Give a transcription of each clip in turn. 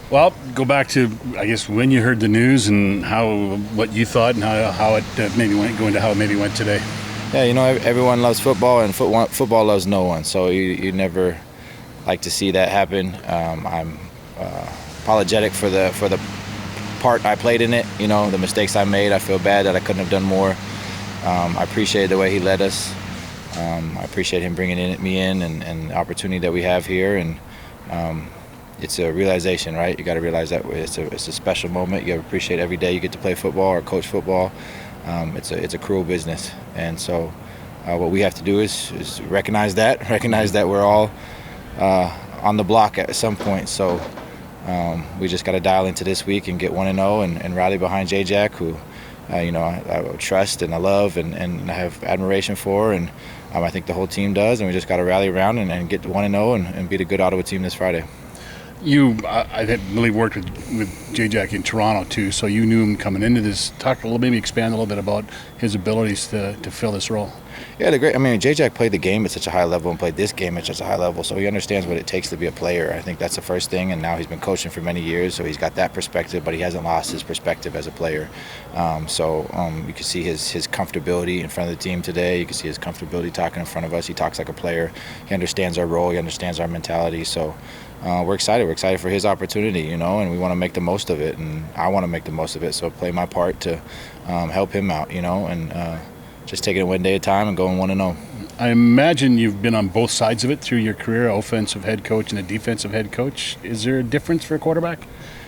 Well, go back to, I guess, when you heard the news and what you thought and how it maybe went today. Yeah, everyone loves football, and football loves no one. So you never like to see that happen. I'm apologetic for the part I played in it. The mistakes I made. I feel bad that I couldn't have done more. I appreciate the way he led us. I appreciate him bringing me in and the opportunity that we have here. And it's a realization, right? You got to realize that it's a special moment. You got to appreciate every day you get to play football or coach football. It's a cruel business, and so what we have to do is recognize that we're all on the block at some point. So we just got to dial into this week and get 1-0 and rally behind J-Jack, who I trust and I love and I have admiration for, and I think the whole team does, and we just got to rally around and get 1-0 and beat a good Ottawa team this Friday. I really worked with J-Jack in Toronto too, so you knew him coming into this. Maybe expand a little bit about his abilities to fill this role. Yeah, they're great. I mean, J-Jack played the game at such a high level and played this game at such a high level, so he understands what it takes to be a player. I think that's the first thing, and now he's been coaching for many years, so he's got that perspective, but he hasn't lost his perspective as a player. You can see his comfortability in front of the team today. You can see his comfortability talking in front of us. He talks like a player. He understands our role. He understands our mentality. So we're excited. We're excited for his opportunity, and we want to make the most of it, and I want to make the most of it, so play my part to help him out, and just taking it one day at a time and going 1-0. I imagine you've been on both sides of it through your career, offensive head coach and a defensive head coach. Is there a difference for a quarterback?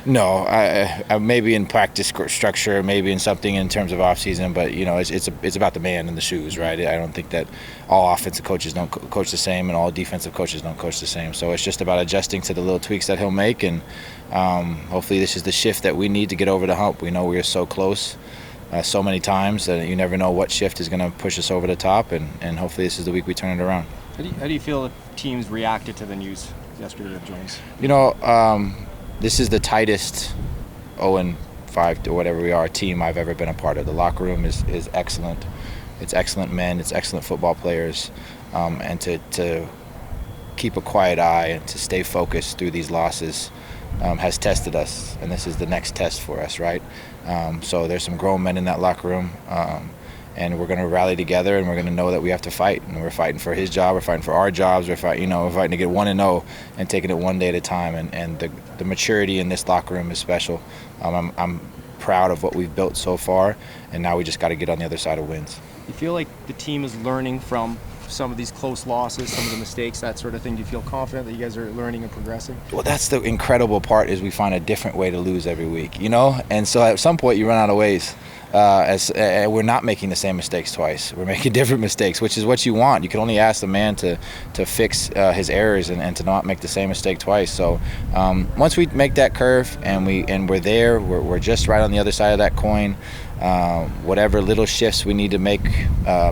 No, I maybe in practice structure, maybe in something in terms of off season, but it's about the man in the shoes, right? I don't think that all offensive coaches don't coach the same and all defensive coaches don't coach the same. So it's just about adjusting to the little tweaks that he'll make, and hopefully this is the shift that we need to get over the hump. We know we are so close so many times that you never know what shift is going to push us over the top, and hopefully this is the week we turn it around. How do you feel the teams reacted to the news yesterday of Jones? This is the tightest 0-5 to whatever we are team I've ever been a part of. The locker room is excellent. It's excellent men. It's excellent football players. And to keep a quiet eye and to stay focused through these losses has tested us. And this is the next test for us, right? So there's some grown men in that locker room. And we're going to rally together, and we're going to know that we have to fight. And we're fighting for his job. We're fighting for our jobs. We're fighting to get 1-0 and taking it one day at a time. And the maturity in this locker room is special. I'm proud of what we've built so far, and now we just got to get on the other side of wins. You feel like the team is learning from some of these close losses, some of the mistakes, that sort of thing? Do you feel confident that you guys are learning and progressing? Well, that's the incredible part, is we find a different way to lose every week, And so at some point you run out of ways. We're not making the same mistakes twice. We're making different mistakes, which is what you want. You can only ask the man to fix his errors and to not make the same mistake twice. So once we make that curve and we're there, we're just right on the other side of that coin. Whatever little shifts we need to make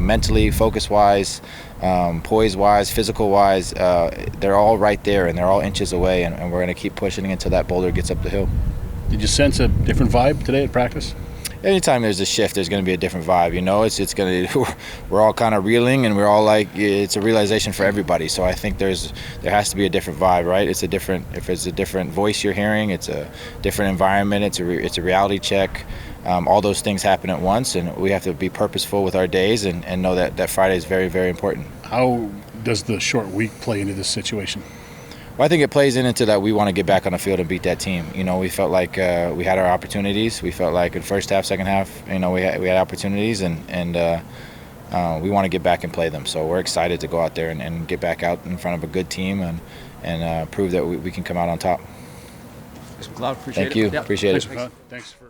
mentally, focus-wise, poise-wise, physical-wise, they're all right there and they're all inches away, and we're going to keep pushing until that boulder gets up the hill. Did you sense a different vibe today at practice? Anytime there's a shift, there's going to be a different vibe. It's going to. We're all kind of reeling, and we're all like, it's a realization for everybody. So I think there has to be a different vibe, right? If it's a different voice you're hearing, it's a different environment. It's a reality check. All those things happen at once, and we have to be purposeful with our days and know that Friday is very, very important. How does the short week play into this situation? Well, I think it plays into that we want to get back on the field and beat that team. We felt like we had our opportunities. We felt like in first half, second half, we had opportunities, and we want to get back and play them. So we're excited to go out there and get back out in front of a good team and prove that we can come out on top. Thanks, McLeod. Appreciate it. Thank you. Appreciate it. Thanks for